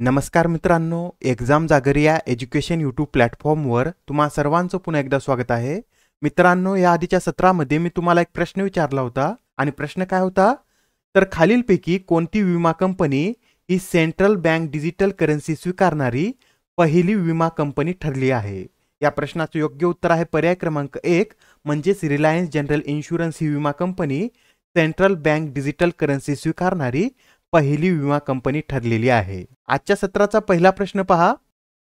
नमस्कार मित्रांनो, एक्झाम जागर या एज्युकेशन यूट्यूब प्लॅटफॉर्मवर तुम्हा सर्वांचं पुन्हा एकदा स्वागत आहे. मित्रांनो, या आधीच्या सत्रामध्ये मी तुम्हाला एक प्रश्न विचारला होता आणि प्रश्न काय होता, तर खालीलपैकी कोणती विमा कंपनी ही सेंट्रल बँक डिजिटल करन्सी स्वीकारणारी पहिली विमा कंपनी ठरली आहे. या प्रश्नाचं योग्य उत्तर आहे पर्याय क्रमांक 1 म्हणजेच रिलायन्स जनरल इन्शुरन्स ही विमा company central bank digital currency स्वीकारणारी पहिली विमा कंपनी ठरलेली आहे. आजच्या सत्राचा पहिला प्रश्न पहा.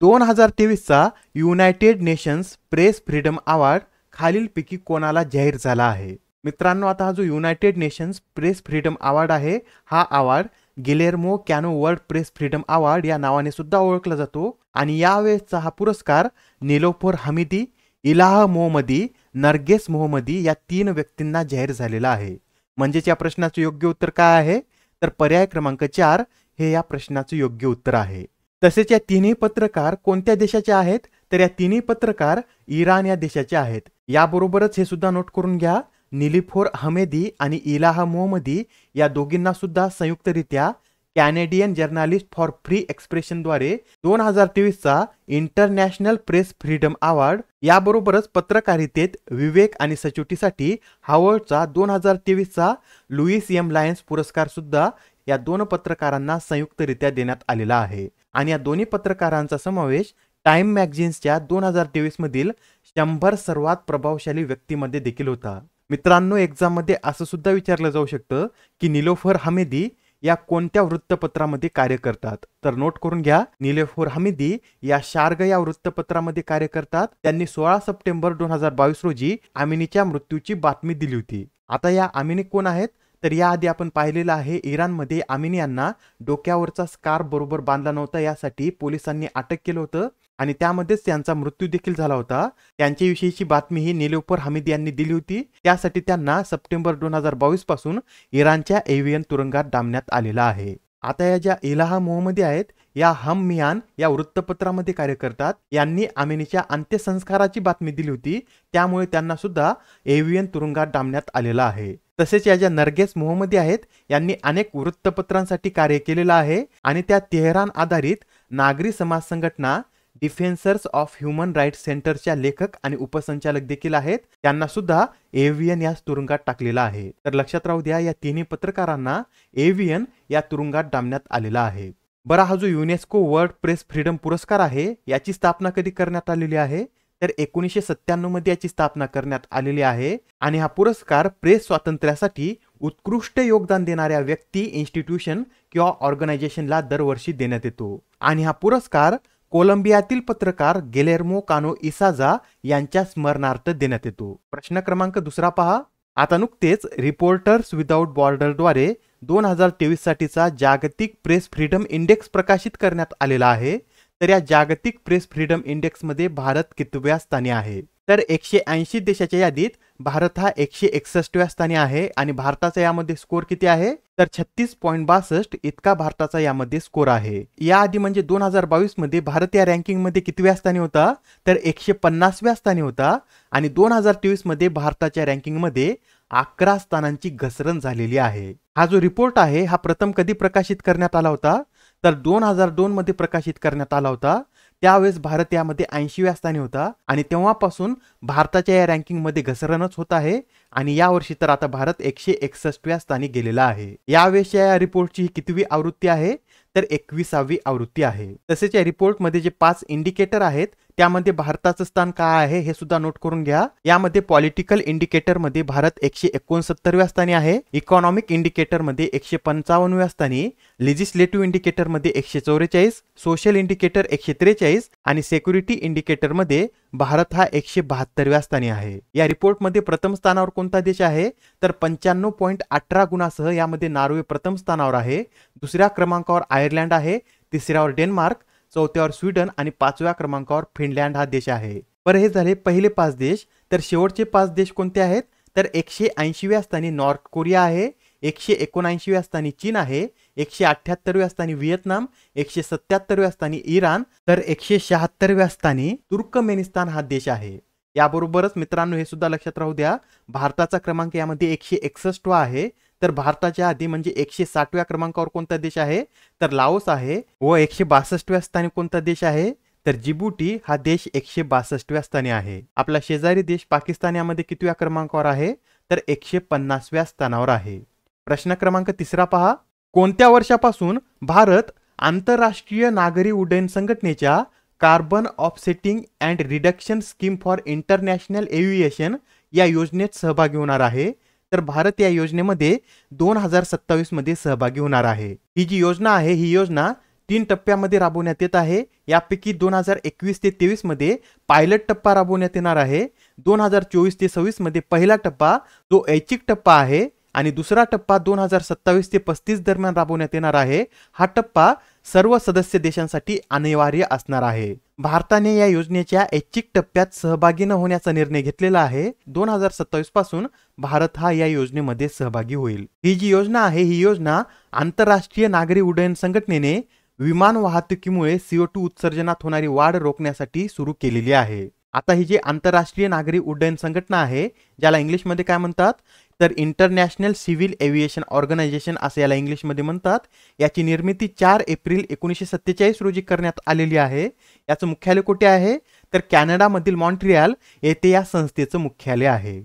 2023चा United Nations press freedom award खालीलपैकी कोणाला जाहीर झाला आहे. मित्रांनो, आता हा जो United Nations press freedom award आहे, हा award Guillermo Cano world press freedom award या नावाने सुद्धा ओळखला जातो आणि यावेळेसचा हा पुरस्कार निलोफर हमीदी, इलाह मोहम्मदी, नरगेस मोहम्मदी या 3 व्यक्तींना जाहीर झालेला आहे. म्हणजेच या प्रश्नाचं योग्य उत्तर काय आहे, तर पर्याय क्रमांक 4 हे या प्रश्नाचं योग्य उत्तर आहे. तसेच या तिन्ही पत्रकार कोणत्या देशाचे आहेत, तर या तिन्ही पत्रकार इराण या देशाचे आहेत. याबरोबरच हे सुद्धा नोट करून घ्या, निलोफर हमीदी आणि इलाह मोहम्मदी या दोघींना सुद्धा संयुक्तरित्या कॅनेडियन जर्नलिस्ट फॉर फ्री एक्सप्रेशनद्वारे 2023चा इंटरनॅशनल प्रेस फ्रीडम अवॉर्ड, याबरोबरच पत्रकारितेत विवेक आणि सचोटीसाठी हावर्डचा 2023चा लुईस एम लायन्स पुरस्कार सुद्धा या 2 पत्रकारांना संयुक्तरित्या देण्यात आलेला आहे. आणि या दोन्ही पत्रकारांचा समावेश टाइम मॅगझिन्सच्या 2023 मधील 100 सर्वात प्रभावशाली व्यक्तीमध्ये देखील होता. मित्रांनो, एक्झाम मध्ये असं सुद्धा विचारलं जाऊ शकतं की निलोफर हमीदी या कोणत्या वृत्तपत्रामध्ये कार्य करतात, तर नोट करून घ्या, निलोफर हमीदी या शार्ग या वृत्तपत्रामध्ये कार्य करतात. त्यांनी 16 सप्टेंबर 2022 रोजी आमिनीच्या मृत्यूची बातमी दिली होती. आता या आमिनी कोण आहेत, तर याआधी आपण पाहिलेलं आहे, इराणमध्ये आमिनी यांना डोक्यावरचा स्कार्फ बरोबर बांधला नव्हता, यासाठी पोलिसांनी अटक केलं होतं आणि त्यामध्येच त्यांचा मृत्यू देखील झाला होता. त्यांच्याविषयीची बातमी ही निलोफर हमीदी यांनी दिली होती. त्यासाठी त्यांना सप्टेंबर 2022 पासून इराणच्या एव्हियन तुरुंगात डांबण्यात आलेला आहे. आता या ज्या इलाह मोहम्मदी आहेत, या हम मियान या वृत्तपत्रामध्ये कार्य करतात. यांनी आमिनीच्या अंत्यसंस्काराची बातमी दिली होती, त्यामुळे त्यांना सुद्धा एव्हियन तुरुंगात डांबण्यात आलेला आहे. तसेच या ज्या नरगेस मोहम्मदी आहेत, यांनी अनेक वृत्तपत्रांसाठी कार्य केलेलं आहे आणि त्या तेहरान आधारित नागरी समाज संघटना डिफेन्सर्स ऑफ ह्युमन राईट्स सेंटरच्या लेखक आणि उपसंचालक देखील आहेत. त्यांना सुद्धा एव्हियन या तुरुंगात टाकलेला आहे. तर लक्षात राहू द्या, या तिन्ही पत्रकारांना एव्हियन या तुरुंगात डांबण्यात आलेला आहे. बरं, हा जो युनेस्को वर्ल्ड प्रेस फ्रीडम पुरस्कार आहे, याची स्थापना कधी करण्यात आलेली आहे, तर 1997 मध्ये याची स्थापना करण्यात आलेली आहे. आणि हा पुरस्कार प्रेस स्वातंत्र्यासाठी उत्कृष्ट योगदान देणाऱ्या व्यक्ती, इन्स्टिट्यूशन किंवा ऑर्गनायझेशनला दरवर्षी देण्यात येतो. आणि हा पुरस्कार कोलंबियातील पत्रकार गिलेर्मो कानो इसाजा यांच्या स्मरणार्थ देण्यात येतो. प्रश्न क्रमांक 2 पहा. आता नुकतेच रिपोर्टर्स विदाउट बॉर्डरद्वारे 2023 साठीचा जागतिक प्रेस फ्रीडम इंडेक्स प्रकाशित करण्यात आलेला आहे. तर या जागतिक प्रेस फ्रीडम इंडेक्स मध्ये भारत कितव्या स्थानी आहे, तर 180 देशाच्या यादीत भारत हा 161व्या स्थानी आहे. आणि भारताचा यामध्ये स्कोर किती आहे, तर 36.62 इतका भारताचा यामध्ये स्कोर आहे. याआधी म्हणजे 2022 मध्ये भारत या रँकिंग मध्ये कितव्या स्थानी होता, तर 150व्या स्थानी होता. आणि 2023 मध्ये भारताच्या रँकिंग मध्ये 11 स्थानांची घसरण झालेली आहे. हा जो रिपोर्ट आहे, हा प्रथम कधी प्रकाशित करण्यात आला होता, तर 2002 मध्ये प्रकाशित करण्यात आला होता. त्यावेळेस भारत यामध्ये 80व्या स्थानी होता आणि तेव्हापासून भारताच्या या रँकिंग मध्ये घसरणच होत आहे. आणि यावर्षी तर आता भारत 161व्या स्थानी गेलेला आहे. यावेळेस या रिपोर्टची कितवी आवृत्ती आहे, तर 21वी आवृत्ती आहे. तसेच या रिपोर्टमध्ये जे 5 इंडिकेटर आहेत, त्यामध्ये भारताचं स्थान काय आहे हे सुद्धा नोट करून घ्या. यामध्ये पॉलिटिकल इंडिकेटर मध्ये भारत 169व्या स्थानी आहे, इकॉनॉमिक इंडिकेटर मध्ये 155व्या स्थानी, लेजिस्लेटिव्ह इंडिकेटर मध्ये 144, सोशल इंडिकेटर 143 आणि सिक्युरिटी इंडिकेटर मध्ये भारत हा 172व्या स्थानी आहे. या रिपोर्टमध्ये प्रथम स्थानावर कोणता देश आहे, तर 95.18 गुणासह यामध्ये नॉर्वे प्रथम स्थानावर आहे. दुसऱ्या क्रमांकावर आयर्लंड आहे, तिसऱ्यावर डेन्मार्क, चौथ्यावर स्वीडन आणि 5व्या क्रमांकावर फिनलँड हा देश आहे. बरं, हे झाले पहिले 5 देश. तर शेवटचे 5 देश कोणते आहेत, तर 180व्या स्थानी नॉर्थ कोरिया आहे, 179व्या स्थानी चीन आहे, 178व्या स्थानी व्हिएतनाम, 177व्या स्थानी इराण, तर 176व्या स्थानी तुर्कमेनिस्तान हा देश आहे. याबरोबरच मित्रांनो, हे सुद्धा लक्षात राहू द्या, भारताचा क्रमांक यामध्ये 161 आहे, तर भारताच्या आधी म्हणजे 160व्या क्रमांकावर कोणता देश आहे, तर लाओस आहे. व 162व्या स्थानी कोणता देश आहे, तर जिबुटी हा देश 162व्या स्थानी आहे. आपला शेजारी देश पाकिस्तान यामध्ये कितव्या क्रमांकावर आहे, तर 150व्या स्थानावर आहे. प्रश्न क्रमांक 3 पहा. कोणत्या वर्षापासून भारत आंतरराष्ट्रीय नागरी उड्डयन संघटनेच्या carbon offsetting and reduction scheme for international aviation या योजनेत सहभागी होणार आहे, तर भारत या योजनेमध्ये 2027 मध्ये सहभागी होणार आहे. ही जी योजना आहे ही योजना 3 टप्प्यामध्ये राबवण्यात येत आहे. यापैकी 2021 ते 23 मध्ये पायलट टप्पा राबवण्यात येणार आहे. 2024 ते 26 मध्ये पहिला टप्पा जो ऐच्छिक टप्पा आहे आणि दुसरा टप्पा 2027 ते 35 दरम्यान राबवण्यात येणार आहे. हा टप्पा सर्व सदस्य देशांसाठी अनिवार्य असणार आहे. भारताने या योजनेच्या ऐच्छिक टप्प्यात सहभागी न होण्याचा निर्णय घेतलेला आहे. 2027 पासून भारत हा या योजनेमध्ये सहभागी होईल. ही जी योजना आहे ही योजना आंतरराष्ट्रीय नागरी उड्डयन संघटनेने विमान वाहतुकीमुळे CO2 उत्सर्जनात होणारी वाढ रोखण्यासाठी सुरू केलेली आहे. आता ही जी आंतरराष्ट्रीय नागरी उड्डयन संघटना आहे ज्याला इंग्लिशमध्ये काय म्हणतात, तर इंटरनॅशनल सिव्हिल एव्हिएशन ऑर्गनायझेशन असे याला इंग्लिशमध्ये म्हणतात. याची निर्मिती 4 एप्रिल 1947 रोजी करण्यात आलेली आहे. याचं मुख्यालय कुठे आहे, तर कॅनडामधील मॉन्ट्रियल येथे या संस्थेचं मुख्यालय आहे.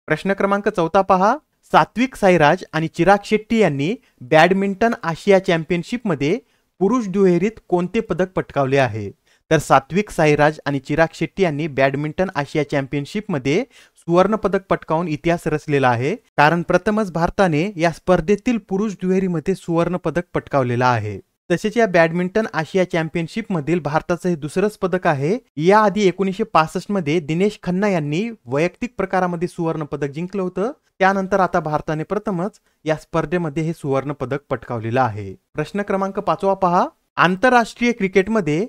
प्रश्न क्रमांक 14 पहा. सात्विक साईराज आणि चिराग शेट्टी यांनी बॅडमिंटन आशिया चॅम्पियनशिपमध्ये पुरुष दुहेरीत कोणते पदक पटकावले आहे, तर सात्विक साईराज आणि चिराग शेट्टी यांनी बॅडमिंटन आशिया चॅम्पियनशिपमध्ये सुवर्ण पदक पटकावून इतिहास रचलेला आहे. कारण प्रथमच भारताने या स्पर्धेतील पुरुष दुहेरीमध्ये सुवर्ण पदक पटकावलेला आहे. तसेच या बॅडमिंटन आशिया चॅम्पियनशिप मधील भारताचं हे दुसरंच पदक आहे. याआधी 1965 मध्ये दिनेश खन्ना यांनी वैयक्तिक प्रकारामध्ये सुवर्ण पदक जिंकलं होतं. त्यानंतर आता भारताने प्रथमच या स्पर्धेमध्ये हे सुवर्ण पदक पटकावलेलं आहे. प्रश्न क्रमांक 5 पहा. आंतरराष्ट्रीय क्रिकेटमध्ये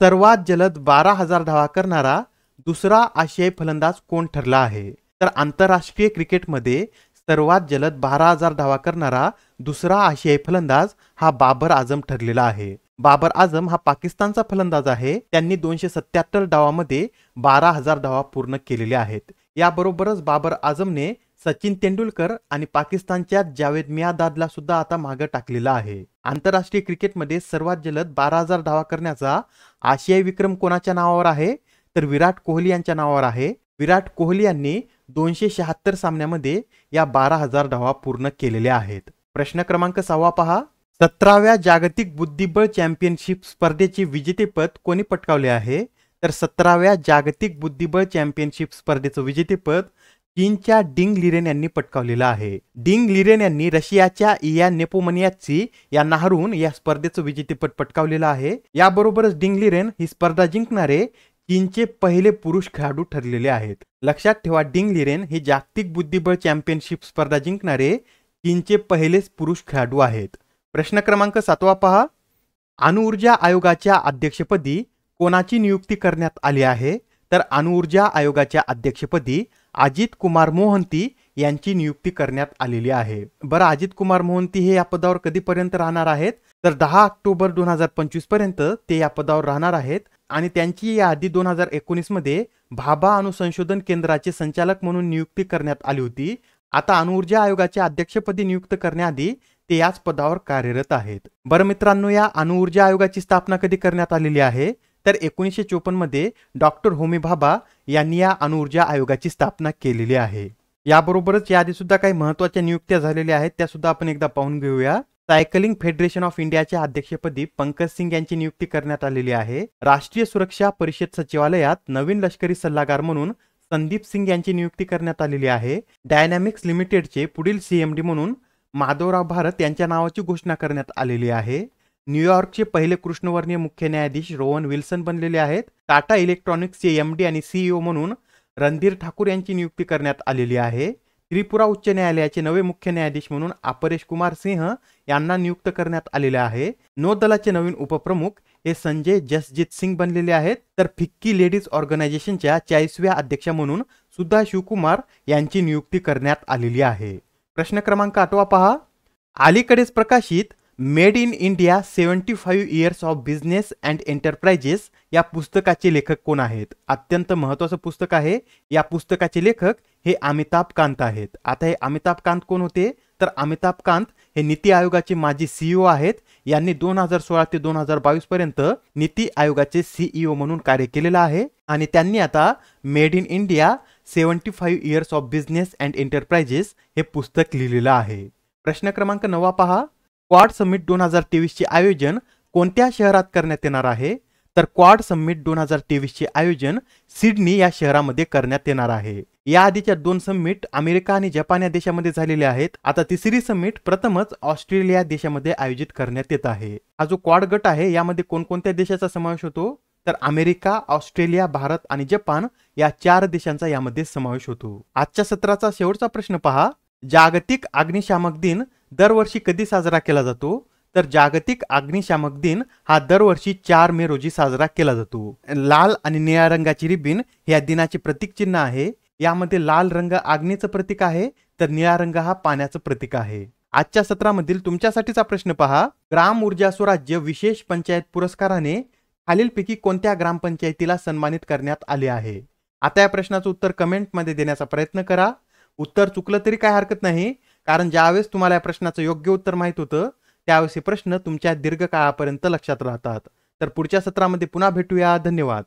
सर्वात जलद 12,000 धावा करणारा दुसरा आशियाई फलंदाज कोण ठरला आहे, तर आंतरराष्ट्रीय क्रिकेटमध्ये सर्वात जलद 12,000 धावा करणारा दुसरा आशियाई फलंदाज हा बाबर आझम ठरलेला आहे. बाबर आझम हा पाकिस्तानचा फलंदाज आहे. त्यांनी 277 डावामध्ये 12,000 धावा पूर्ण केलेल्या आहेत. याबरोबरच बाबर आझमने सचिन तेंडुलकर आणि पाकिस्तानच्या जावेद मियादादला सुद्धा आता मागे टाकलेला आहे. आंतरराष्ट्रीय क्रिकेटमध्ये सर्वात जलद 12,000 धावा करण्याचा आशियाई विक्रम कोणाच्या नावावर आहे, तर विराट कोहली यांच्या नावावर आहे. विराट कोहली यांनी 276 सामन्यामध्ये या 12,000 धावा पूर्ण केलेल्या आहेत. प्रश्न क्रमांक 6 पहा. 17व्या जागतिक बुद्धिबळ चॅम्पियनशिप स्पर्धेचे विजेतेपद कोणी पटकावले आहे, तर 17व्या जागतिक बुद्धिबळ चॅम्पियनशिप स्पर्धेचं विजेतेपद चीनच्या डिंग लिरेन यांनी पटकावलेलं आहे. डिंग लिरेन यांनी रशियाच्या इयान नेपोमनियात्सी यांना हरवून या स्पर्धेचं विजेतेपद पटकावलेलं आहे. याबरोबरच डिंग लिरेन ही स्पर्धा जिंकणारे चीनचे पहिले पुरुष खेळाडू ठरलेले आहेत. लक्षात ठेवा, डिंग लिरेन हे जागतिक बुद्धिबळ चॅम्पियनशिप स्पर्धा जिंकणारे चीनचे पहिलेच पुरुष खेळाडू आहेत. प्रश्न क्रमांक 7 पहा. अणुऊर्जा आयोगाच्या अध्यक्षपदी कोणाची नियुक्ती करण्यात आली आहे, तर अणुऊर्जा आयोगाच्या अध्यक्षपदी अजित कुमार मोहंती यांची नियुक्ती करण्यात आलेली आहे. बरं, अजित कुमार मोहंती हे या पदावर कधीपर्यंत राहणार आहेत, तर 10 ऑक्टोबर 2025 पर्यंत ते या पदावर राहणार आहेत. आणि त्यांची याआधी 2019 मध्ये भाभा अणुसंशोधन केंद्राचे संचालक म्हणून नियुक्ती करण्यात आली होती. आता अणुऊर्जा आयोगाच्या अध्यक्षपदी नियुक्त करण्याआधी ते याच पदावर कार्यरत आहेत. बरं मित्रांनो, या अणुऊर्जा आयोगाची स्थापना कधी करण्यात आलेली आहे, तर 1954 मध्ये डॉक्टर होमी भाभा यांनी या अणुऊर्जा आयोगाची स्थापना केलेली आहे. याबरोबरच याआधी सुद्धा काही महत्त्वाच्या नियुक्त्या झालेल्या आहेत, त्या सुद्धा आपण एकदा पाहून घेऊया. सायकलिंग फेडरेशन ऑफ इंडियाच्या अध्यक्षपदी पंकज सिंग यांची नियुक्ती करण्यात आलेली आहे. राष्ट्रीय सुरक्षा परिषद सचिवालयात नवीन लष्करी सल्लागार म्हणून संदीप सिंग यांची नियुक्ती करण्यात आलेली आहे. डायनॅमिक्स लिमिटेडचे पुढील CMD म्हणून माधवराव भारत यांच्या नावाची घोषणा करण्यात आलेली आहे. न्यूयॉर्कचे पहिले कृष्णवर्णीय मुख्य न्यायाधीश रोहन विल्सन बनलेले आहेत. टाटा इलेक्ट्रॉनिक्सचे MD आणि CEO म्हणून रणधीर ठाकूर यांची नियुक्ती करण्यात आलेली आहे. त्रिपुरा उच्च न्यायालयाचे नवे मुख्य न्यायाधीश म्हणून अपरेश कुमार सिंह यांना नियुक्त करण्यात आलेले आहे. नौदलाचे नवीन उपप्रमुख हे संजय जसजीत सिंग बनलेले आहेत. तर फिक्की लेडीज ऑर्गनायझेशनच्या 40व्या अध्यक्षा म्हणून सुधा शिवकुमार यांची नियुक्ती करण्यात आलेली आहे. प्रश्न क्रमांक 8 पहा. अलीकडेच प्रकाशित made in India 75 years of business and enterprises या पुस्तकाचे लेखक कोण आहेत? अत्यंत महत्त्वाचं पुस्तक आहे. या पुस्तकाचे लेखक हे अमिताभ कांत आहेत. आता हे अमिताभ कांत कोण होते? तर अमिताभ कांत हे नीती आयोगाचे माजी सीईओ आहेत. यांनी 2016 ते 2022 पर्यंत नीती आयोगाचे सीईओ म्हणून कार्य केलेलं आहे आणि त्यांनी आता made in India 75 years of business and enterprises हे पुस्तक लिहिलेलं आहे. प्रश्न क्रमांक 9 पहा. क्वाड समिट 2023 चे आयोजन कोणत्या शहरात करण्यात येणार आहे? तर क्वाड समिट 2023 चे आयोजन सिडनी या शहरामध्ये करण्यात येणार आहे. या आधीच्या 2 समिट अमेरिका आणि जपान या देशामध्ये झालेले आहेत. आता तिसरी समिट प्रथमच ऑस्ट्रेलिया देशामध्ये आयोजित करण्यात येत आहे. हा जो क्वाड गट आहे यामध्ये कोणकोणत्या देशाचा समावेश होतो? तर अमेरिका, ऑस्ट्रेलिया, भारत आणि जपान या 4 देशांचा यामध्ये समावेश होतो. आजच्या सत्राचा शेवटचा प्रश्न पहा. जागतिक अग्निशामक दिन दरवर्षी कधी साजरा केला जातो? तर जागतिक अग्निशामक दिन हा दरवर्षी 4 मे रोजी साजरा केला जातो. लाल आणि निळ्या रंगाची रिबीन या दिनाचे प्रतीक चिन्ह आहे. यामध्ये लाल रंग अग्नीचं प्रतीक आहे तर निळा रंग हा पाण्याचं प्रतीक आहे. आजच्या सत्रामधील तुमच्यासाठीचा प्रश्न पहा. ग्राम ऊर्जा स्वराज्य विशेष पंचायत पुरस्काराने खालीलपैकी कोणत्या ग्रामपंचायतीला सन्मानित करण्यात आले आहे? आता या प्रश्नाचं उत्तर कमेंटमध्ये देण्याचा प्रयत्न करा. उत्तर चुकलं तरी काय हरकत नाही, कारण ज्यावेळेस तुम्हाला या प्रश्नाचं योग्य उत्तर माहित होतं त्यावेळेस हे प्रश्न तुमच्या दीर्घकाळापर्यंत लक्षात राहतात. तर पुढच्या सत्रामध्ये पुन्हा भेटूया. धन्यवाद.